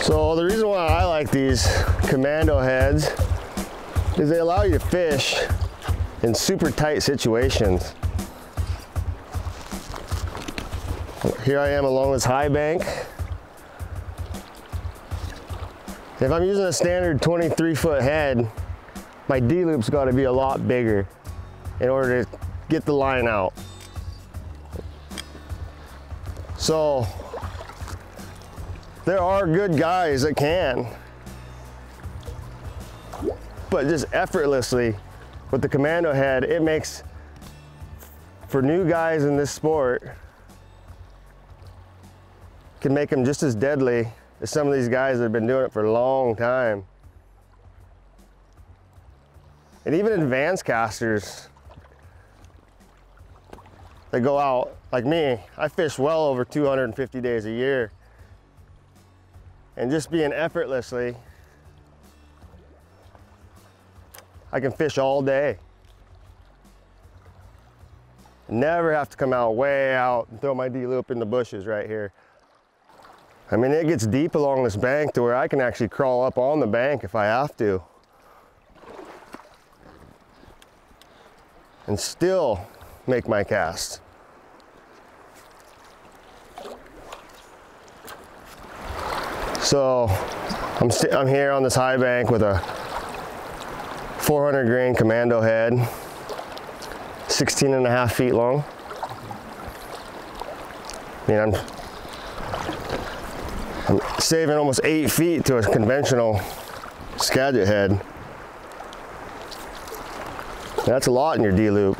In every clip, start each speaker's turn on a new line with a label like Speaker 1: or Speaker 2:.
Speaker 1: So the reason why I like these Commando Heads is they allow you to fish in super tight situations. Here I am along this high bank. If I'm using a standard 23-foot head, my D-loop's got to be a lot bigger in order to get the line out. So there are good guys that can, but just effortlessly with the Commando Head, it makes, for new guys in this sport, can make them just as deadly as some of these guys that have been doing it for a long time. And even advanced casters that go out, like me, I fish well over 250 days a year. And just being effortlessly, I can fish all day. Never have to come out way out and throw my D-loop in the bushes right here. I mean, it gets deep along this bank to where I can actually crawl up on the bank if I have to. And still make my cast. So I'm here on this high bank with a 400 grain Commando Head, 16.5 feet long. I mean, I'm saving almost 8 feet to a conventional Skagit head. That's a lot in your D-loop.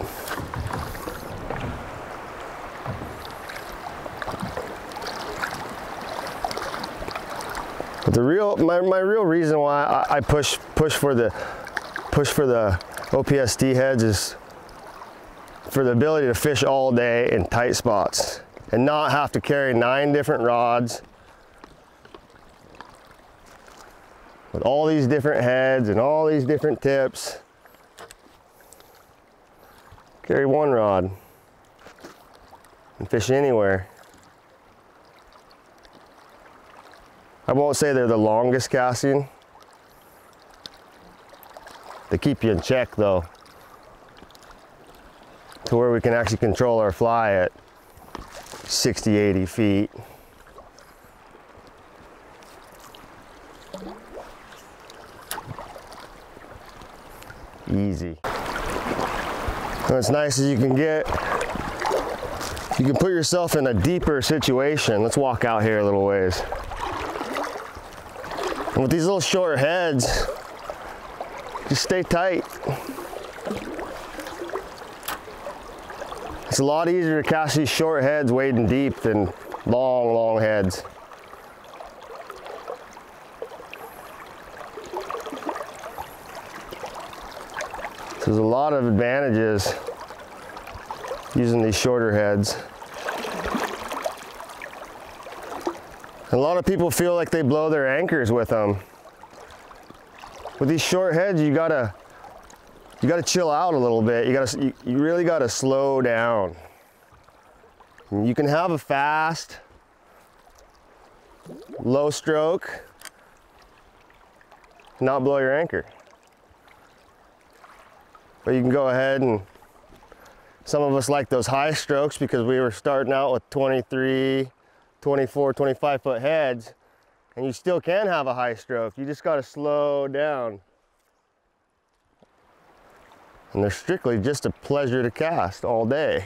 Speaker 1: But my real reason why I push for the OPST heads is for the ability to fish all day in tight spots and not have to carry 9 different rods with all these different heads and all these different tips. Carry 1 rod and fish anywhere. I won't say they're the longest casting. They keep you in check though, to where we can actually control our fly at 60, 80 feet. Easy. What's nice is you can put yourself in a deeper situation. Let's walk out here a little ways. And with these little short heads, just stay tight. It's a lot easier to cast these short heads wading deep than long heads. So there's a lot of advantages using these shorter heads. A lot of people feel like they blow their anchors with them. With these short heads, you gotta chill out a little bit. You really gotta slow down. You can have a fast, low stroke, not blow your anchor. But you can go ahead, and some of us like those high strokes because we were starting out with 23, 24, 25 foot heads, and you still can have a high stroke. You just got to slow down. And they're strictly just a pleasure to cast all day.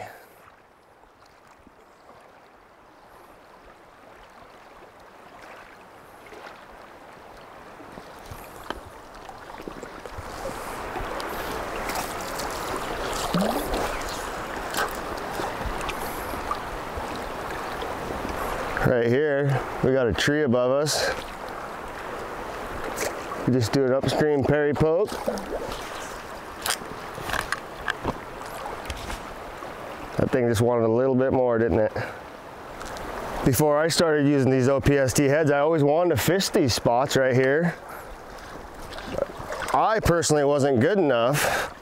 Speaker 1: Right here, we got a tree above us. We just do an upstream parry poke. That thing just wanted a little bit more, didn't it? Before I started using these OPST heads, I always wanted to fish these spots right here. I personally wasn't good enough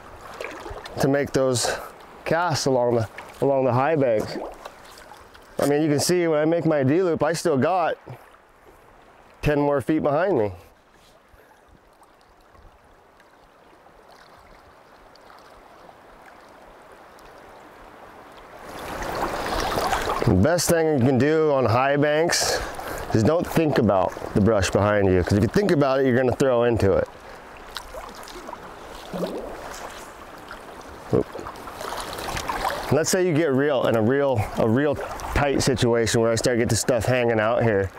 Speaker 1: to make those casts along the high banks. I mean, you can see when I make my D-loop, I still got 10 more feet behind me. The best thing you can do on high banks is don't think about the brush behind you, because if you think about it, you're going to throw into it. Oop. Let's say you get in a real tight situation where I start to get this stuff hanging out here.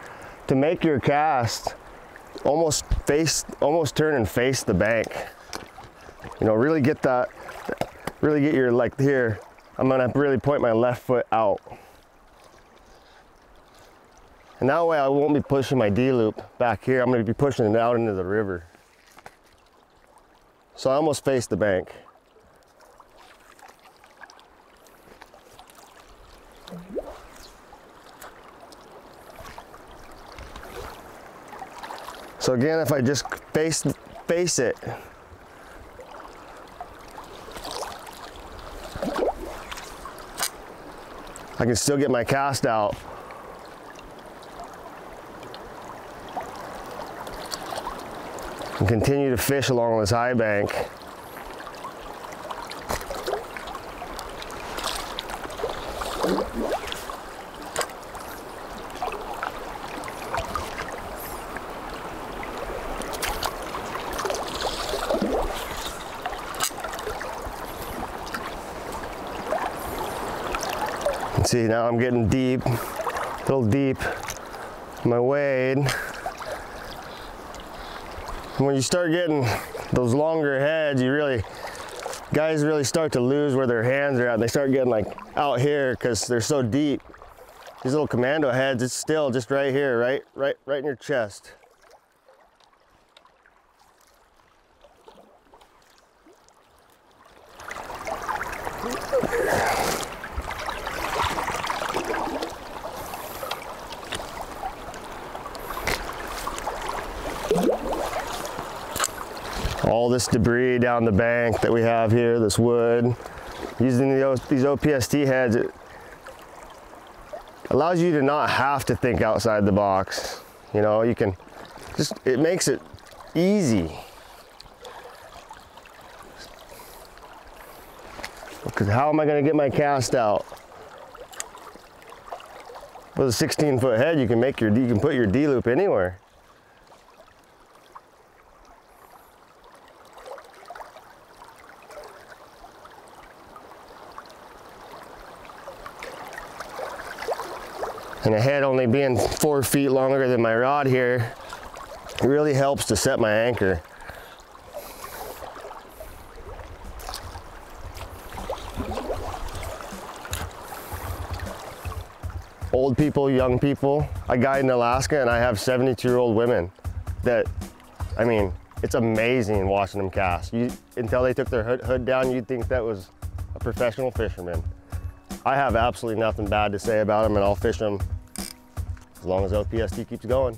Speaker 1: To make your cast, almost turn and face the bank. You know, really get your, like here, I'm gonna really point my left foot out. And that way I won't be pushing my D-loop back here. I'm gonna be pushing it out into the river. So I almost face the bank. So again, if I just face it, I can still get my cast out. And continue to fish along this high bank. See, now I'm getting deep, a little deep in my wade. And when you start getting those longer heads, guys really start to lose where their hands are at. They start getting like out here because they're so deep. These little Commando heads, it's still just right here, right in your chest. All this debris down the bank that we have here, this wood, using these OPST heads, it allows you to not have to think outside the box. You know, you can it makes it easy. Because how am I going to get my cast out? With a 16-foot head, you can put your D-loop anywhere. And the head only being 4 feet longer than my rod here, it really helps to set my anchor. Old people, young people. I guide in Alaska and I have 72-year-old women that, I mean, it's amazing watching them cast. Until they took their hood down, you'd think that was a professional fisherman. I have absolutely nothing bad to say about them, and I'll fish them as long as OPST keeps going.